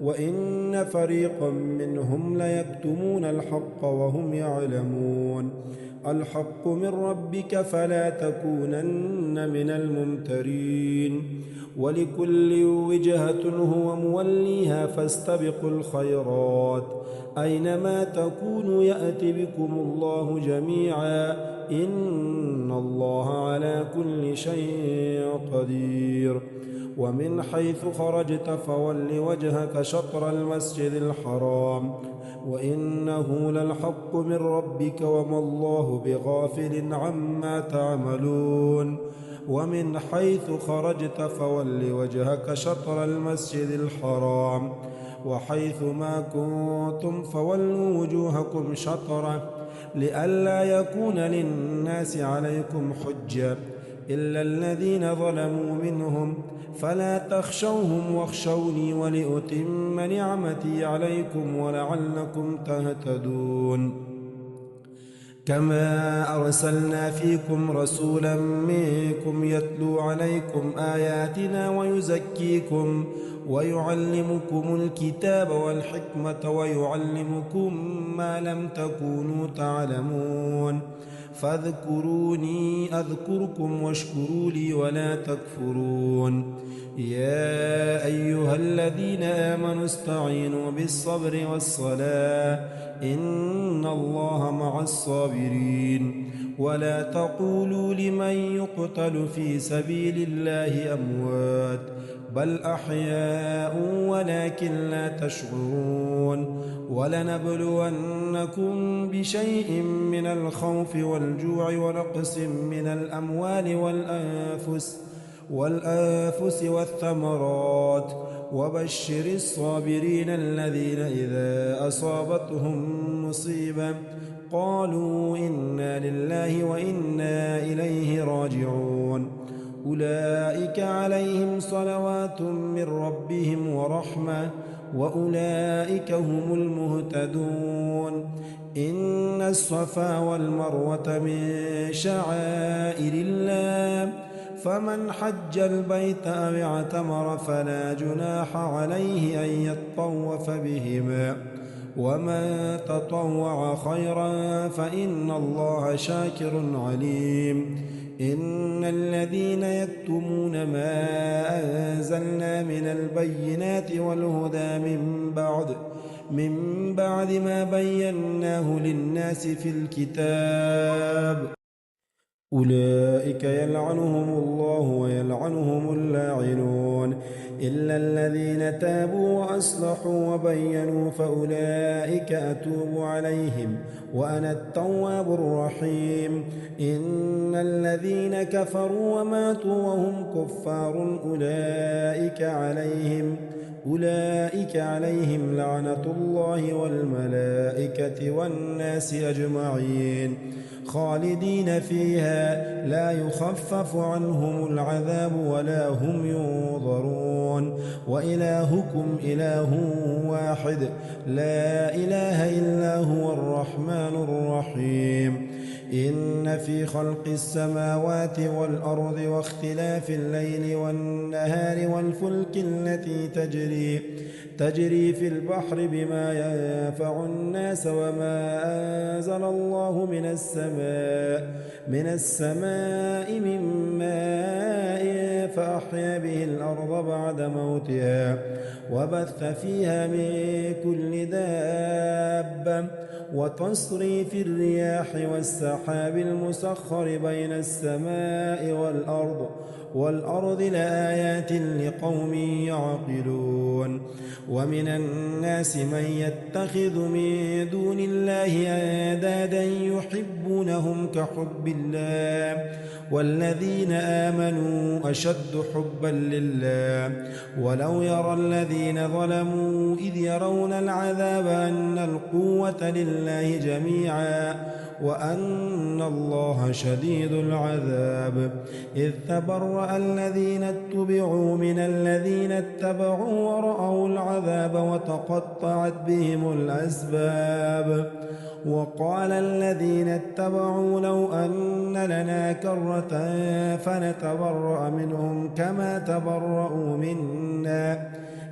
A: وإن فريقا منهم ليكتمون الحق وهم يعلمون. الحق من ربك فلا تكونن من الممترين. ولكل وجهة هو موليها فاستبقوا الخيرات أينما تكونوا يأت بكم الله جميعا إن الله على كل شيء قدير. ومن حيث خرجت فول وجهك شطر المسجد الحرام وإنه للحق من ربك وما الله بغافل عما تعملون. ومن حيث خرجت فول وجهك شطر المسجد الحرام وحيث ما كنتم فولوا وجوهكم شطره لئلا يكون للناس عليكم حجة إلا الذين ظلموا منهم فلا تخشوهم واخشوني ولأتم نعمتي عليكم ولعلكم تهتدون. كما أرسلنا فيكم رسولا منكم يتلو عليكم آياتنا ويزكيكم ويعلمكم الكتاب والحكمة ويعلمكم ما لم تكونوا تعلمون فاذكروني أذكركم واشكروا لي ولا تكفرون. يا أيها الذين آمنوا استعينوا بالصبر والصلاة إن الله مع الصابرين. ولا تقولوا لمن يقتل في سبيل الله أموات بل أحياء ولكن لا تشعرون. ولنبلونكم بشيء من الخوف والجوع ونقص من الأموال والأنفس والثمرات وبشر الصابرين الذين إذا أصابتهم مصيبة قالوا إنا لله وإنا إليه راجعون. أولئك عليهم صلوات من ربهم ورحمة وأولئك هم المهتدون. إن الصفا والمروة من شعائر الله فمن حج البيت أو اعتمر فلا جناح عليه أن يطوف بهما ومن تطوع خيرا فإن الله شاكر عليم. إن الذين يكتمون ما أنزلنا من البينات والهدى من بعد ما بيناه للناس في الكتاب أولئك يلعنهم الله ويلعنهم اللاعنون إلا الذين تابوا وأصلحوا وبينوا فأولئك أتوب عليهم وأنا التواب الرحيم. إن الذين كفروا وماتوا وهم كفار أولئك عليهم لعنة الله والملائكة والناس أجمعين خالدين فيها لا يخفف عنهم العذاب ولا هم ينظرون. وإلهكم إله واحد لا إله إلا هو الرحمن الرحيم. إن في خلق السماوات والأرض واختلاف الليل والنهار والفلك التي تجري في البحر بما ينفع الناس وما أنزل الله من السماء من ماء فأحيا به الأرض بعد موتها وبث فيها من كل دابة وتصريف الرياح والسحاب المسخر بين السماء والأرض لآيات لقوم يعقلون. ومن الناس من يتخذ من دون الله أندادا يحبونهم كحب الله والذين آمنوا أشد حبا لله. ولو يرى الذين ظلموا إذ يرون العذاب أن القوة لله جميعا وأن الله شديد العذاب. إذ تبرأ الذين اتبعوا من الذين اتبعوا ورأوا العذاب وتقطعت بهم الأسباب. وقال الذين اتبعوا لو أن لنا كرة فنتبرأ منهم كما تبرأوا منا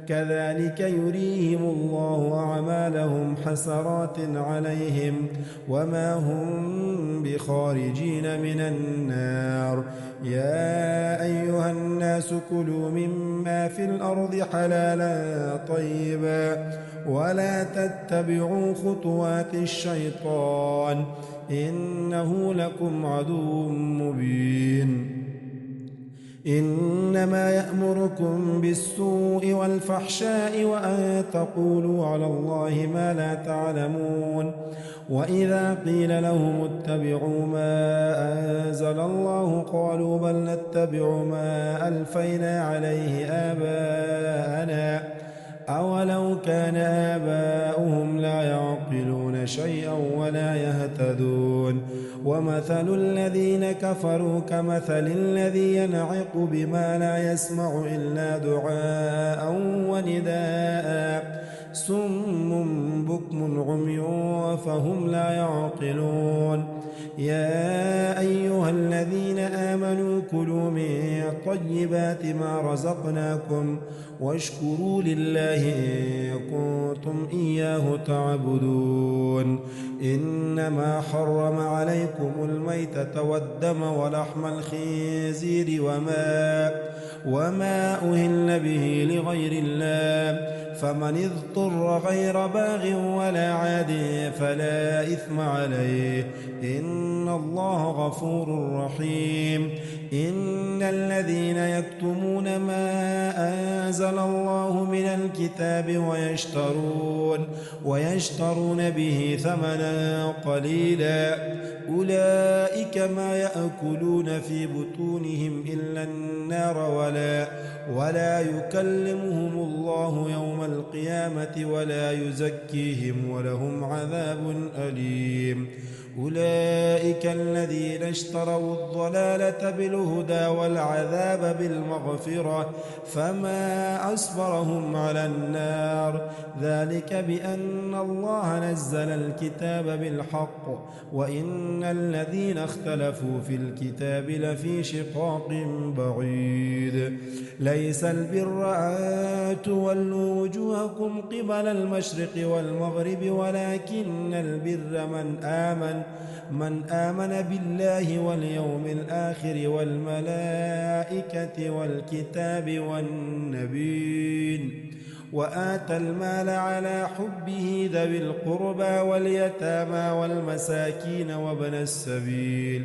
A: كذلك يريهم الله أعمالهم حسرات عليهم وما هم بخارجين من النار. يا أيها الناس كلوا مما في الأرض حلالا طيبا ولا تتبعوا خطوات الشيطان إنه لكم عدو مبين. إنما يأمركم بالسوء والفحشاء وأن تقولوا على الله ما لا تعلمون. وإذا قيل لهم اتبعوا ما أنزل الله قالوا بل نتبع ما ألفينا عليه آباءنا أولو كان آباؤهم لا يعقلون شيئا ولا يهتدون. ومثل الذين كفروا كمثل الذي ينعق بما لا يسمع إلا دعاء ونداء صم بكم عمي فهم لا يعقلون. يا أيها الذين آمنوا كلوا من طيبات ما رزقناكم واشكروا لله إن كنتم إياه تعبدون. إنما حرم عليكم الميتة والدم ولحم الخنزير وما أهل به لغير الله، فمن اضطر غير باغ ولا عاد فلا إثم عليه، إن الله غفور رحيم. إن الذين يكتمون ما أنزل الله من الكتاب ويشترون به ثمنا قليلا أولئك ما يأكلون في بطونهم إلا النار ولا يكلمهم الله يوم القيامة ولا يزكيهم ولهم عذاب أليم. أولئك الذين اشتروا الضلالة بالهدى والعذاب بالمغفرة فما أصبرهم على النار، ذلك بأن الله نزل الكتاب بالحق وإن الذين اختلفوا في الكتاب لفي شقاق بعيد. ليس البر أن تولوا وجوهكم قبل المشرق والمغرب ولكن البر من آمن بالله واليوم الآخر والملائكة والكتاب والنبيين وآتى المال على حبه ذوي القربى واليتامى والمساكين وابن السبيل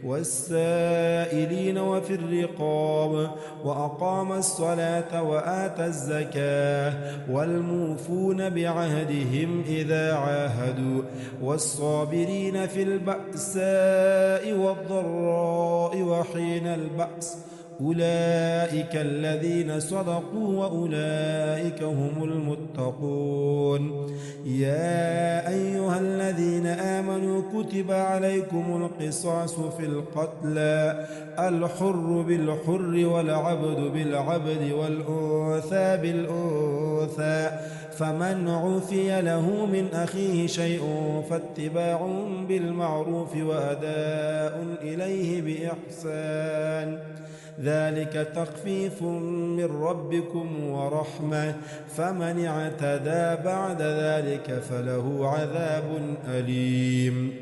A: والسائلين وفي الرقاب وأقام الصلاة وآتى الزكاة والموفون بعهدهم إذا عاهدوا والصابرين في البأساء والضراء وحين البأس أولئك الذين صدقوا وأولئك هم المتقون. يا أيها الذين آمنوا كتب عليكم القصاص في القتلى الحر بالحر والعبد بالعبد والأنثى بالأنثى، فمن عفي له من أخيه شيء فاتباع بالمعروف وأداء إليه بإحسان، ذلك تخفيف من ربكم ورحمة، فمن اعتدى بعد ذلك فله عذاب أليم.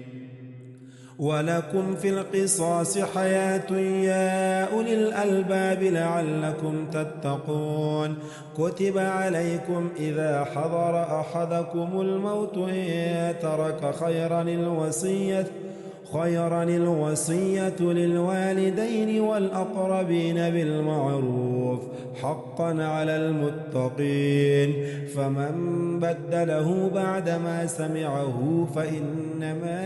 A: ولكم في القصاص حياة يا أولي الألباب لعلكم تتقون. كتب عليكم إذا حضر أحدكم الموت إن ترك خيرا الوصية للوالدين والأقربين بالمعروف حقا على المتقين، فمن بدله بعدما سمعه فإنما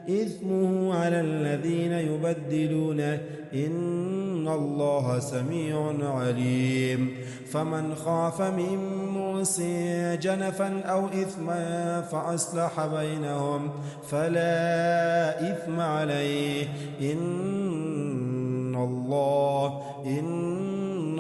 A: إثمه على الذين يبدلونه، إن الله سميع عليم. فمن خاف من موص جنفا أو إثما فأصلح بينهم فلا إثم عليه، إن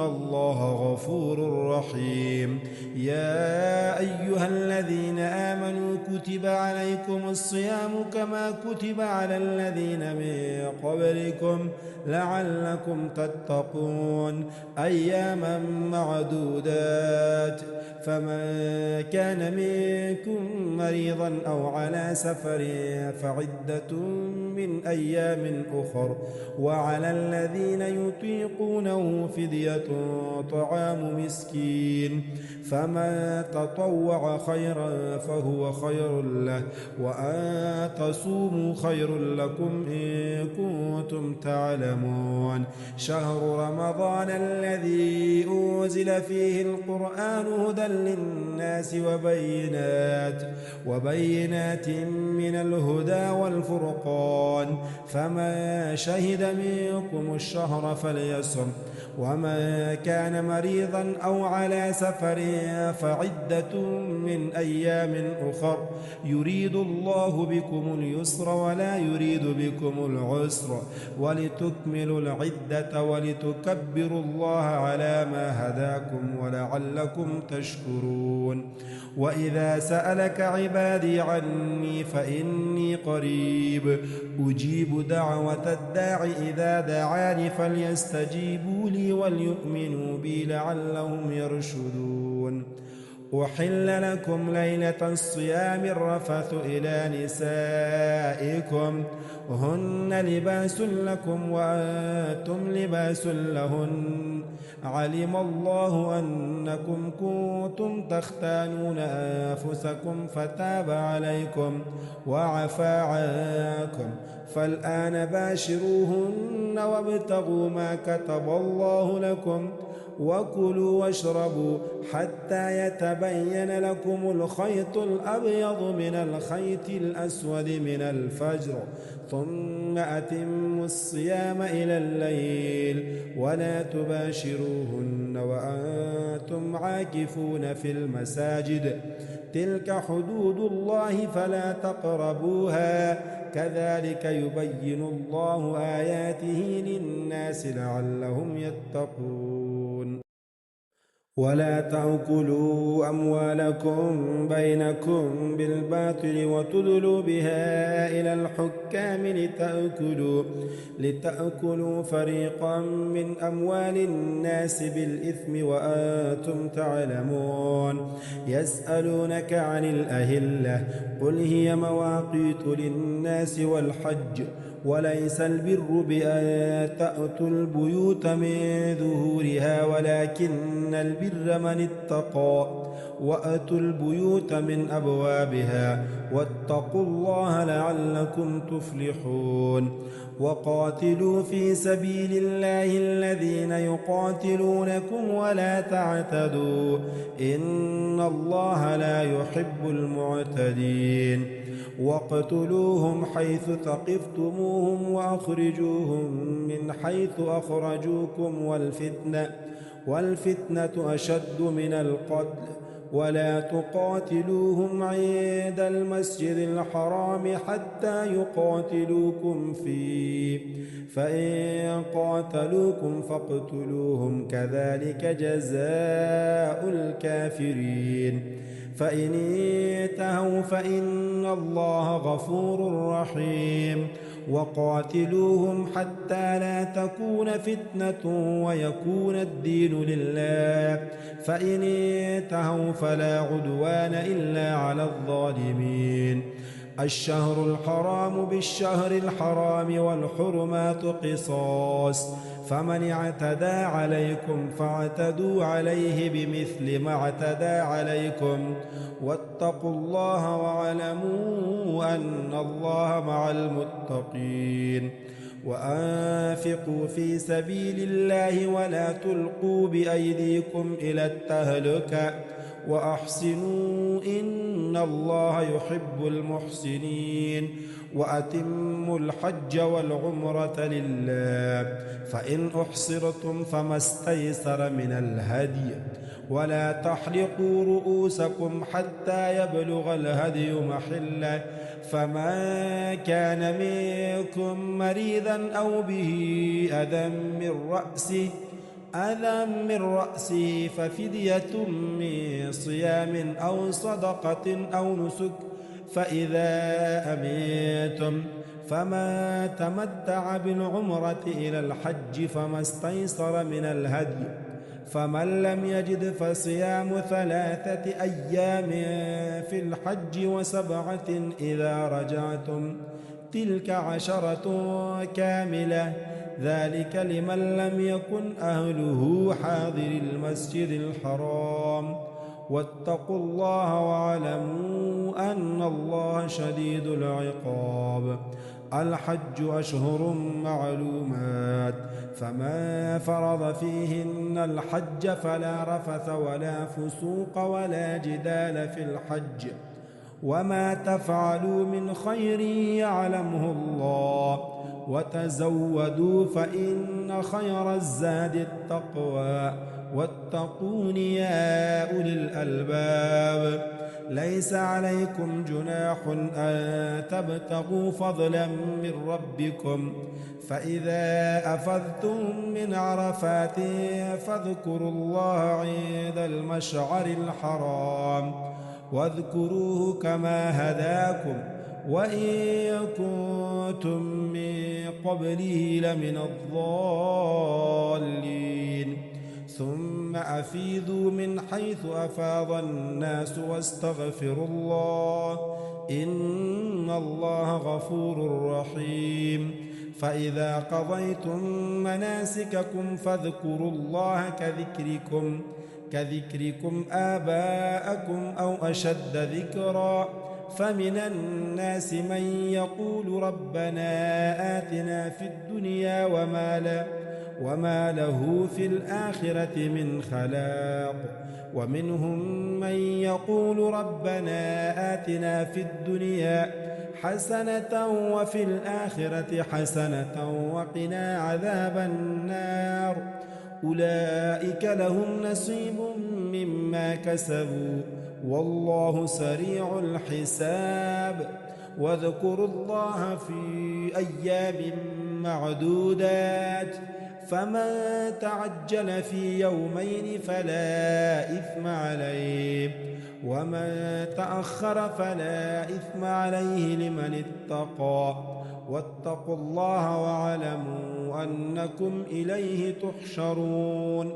A: الله غفور رحيم. يا أيها الذين آمنوا كتب عليكم الصيام كما كتب على الذين من قبلكم لعلكم تتقون، أياما معدودات، فمن كان منكم مريضا أو على سفر فعدة من أيام أخر، وعلى الذين يطيقونه فدية طعام مسكين، فمن تطوع خيرا فهو خير له، وأن تصوموا خير لكم إن كنتم تعلمون. شهر رمضان الذي أنزل فيه القرآن هدى للناس وبينات من الهدى والفرقان، فمن شهد منكم الشهر فليصم، ومن كان مريضا أو على سفر فعدة من أيام أخر، يريد الله بكم اليسر ولا يريد بكم العسر ولتكملوا العدة ولتكبروا الله على ما هداكم ولعلكم تشكرون. وإذا سألك عبادي عني فإني قريب أجيب دعوة الداع إذا دعاني فليستجيبوا لي وليؤمنوا بي لعلهم يرشدون. أحل لكم ليلة الصيام الرفث إلى نسائكم هن لباس لكم وأنتم لباس لهن علم الله أنكم كنتم تختانون أنفسكم فتاب عليكم وعفى عنكم فالآن باشروهن وابتغوا ما كتب الله لكم وكلوا واشربوا حتى يتبين لكم الخيط الأبيض من الخيط الأسود من الفجر ثم أتموا الصيام إلى الليل ولا تباشروهن وأنتم عاكفون في المساجد تلك حدود الله فلا تقربوها كذلك يبين الله آياته للناس لعلهم يتقون. ولا تأكلوا أموالكم بينكم بالباطل وتدلوا بها إلى الحكام لتأكلوا فريقا من أموال الناس بالإثم وأنتم تعلمون. يسألونك عن الأهلة قل هي مواقيت للناس والحج وليس البر بأن تأتوا البيوت من ظهورها ولكن البر من اتقى وأتوا البيوت من أبوابها واتقوا الله لعلكم تفلحون. وقاتلوا في سبيل الله الذين يقاتلونكم ولا تعتدوا إن الله لا يحب المعتدين. واقتلوهم حيث ثقفتموهم وأخرجوهم من حيث أخرجوكم والفتنة أشد من القتل ولا تقاتلوهم عند المسجد الحرام حتى يقاتلوكم فيه فإن قاتلوكم فاقتلوهم كذلك جزاء الكافرين. فإن انتهوا فإن الله غفور رحيم. وقاتلوهم حتى لا تكون فتنة ويكون الدين لله فإن انتهوا فلا عدوان إلا على الظالمين. الشهر الحرام بالشهر الحرام والحرمات قصاص فمن اعتدى عليكم فاعتدوا عليه بمثل ما اعتدى عليكم واتقوا الله واعلموا أن الله مع المتقين. وأنفقوا في سبيل الله ولا تلقوا بأيديكم إلى التهلكة وأحسنوا إن الله يحب المحسنين. وأتموا الحج والعمرة لله فإن أحصرتم فما استيسر من الهدي ولا تحلقوا رؤوسكم حتى يبلغ الهدي محله فمن كان منكم مريضا أو به أذى من رأسه ففدية من صيام أو صدقة أو نسك فإذا أمنتم فما تمتع بالعمرة إلى الحج فما استيسر من الهدي فمن لم يجد فصيام 3 أيام في الحج و7 إذا رجعتم تلك 10 كاملة ذلك لمن لم يكن أهله حاضر المسجد الحرام. واتقوا الله واعلموا أن الله شديد العقاب. الحج أشهر معلومات فمن فرض فيهن الحج فلا رفث ولا فسوق ولا جدال في الحج وما تفعلوا من خير يعلمه الله وتزودوا فإن خير الزاد التقوى واتقون يا أولي الألباب. ليس عليكم جناح أن تبتغوا فضلا من ربكم فإذا أفضتم من عرفات فاذكروا الله عند المشعر الحرام واذكروه كما هداكم وإن كنتم من قبله لمن الضالين ثم أفيضوا من حيث أفاض الناس واستغفروا الله إن الله غفور رحيم فإذا قضيتم مناسككم فاذكروا الله كذكركم آباءكم أو أشد ذكرا فمن الناس من يقول ربنا آتنا في الدنيا وما له في الآخرة من خلاق ومنهم من يقول ربنا آتنا في الدنيا حسنة وفي الآخرة حسنة وقنا عذاب النار أولئك لهم نصيب مما كسبوا والله سريع الحساب واذكروا الله في أيام معدودات فمن تعجل في يومين فلا إثم عليه ومن تأخر فلا إثم عليه لمن اتقى واتقوا الله واعلموا أنكم إليه تحشرون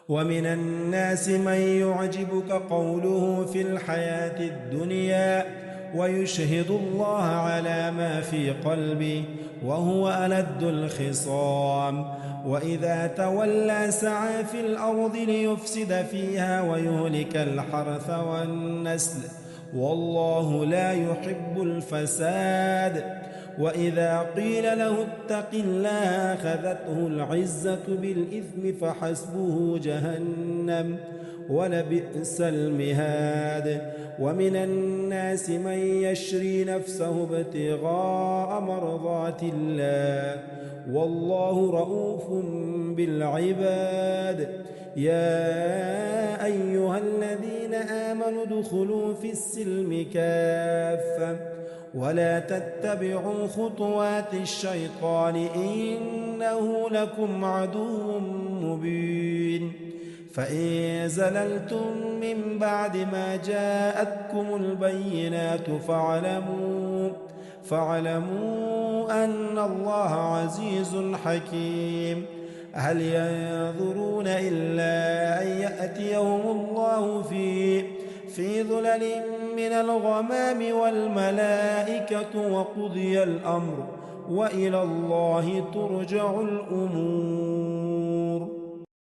A: ومن الناس من يعجبك قوله في الحياة الدنيا ويشهد الله على ما في قلبه وهو ألد الخصام وإذا تولى سعى في الأرض ليفسد فيها ويهلك الحرث والنسل والله لا يحب الفساد وإذا قيل له اتق الله أخذته العزة بالإثم فحسبه جهنم ولبئس المهاد ومن الناس من يشري نفسه ابتغاء مرضات الله والله رؤوف بالعباد يا أيها الذين آمنوا ادخلوا في السلم كافة ولا تتبعوا خطوات الشيطان إنه لكم عدو مبين فإن زللتم من بعد ما جاءتكم البينات فاعلموا أن الله عزيز حكيم هل ينظرون إلا أن يأتيهم الله في ظلل من الغمام والملائكة وقضي الأمر وإلى الله ترجع الأمور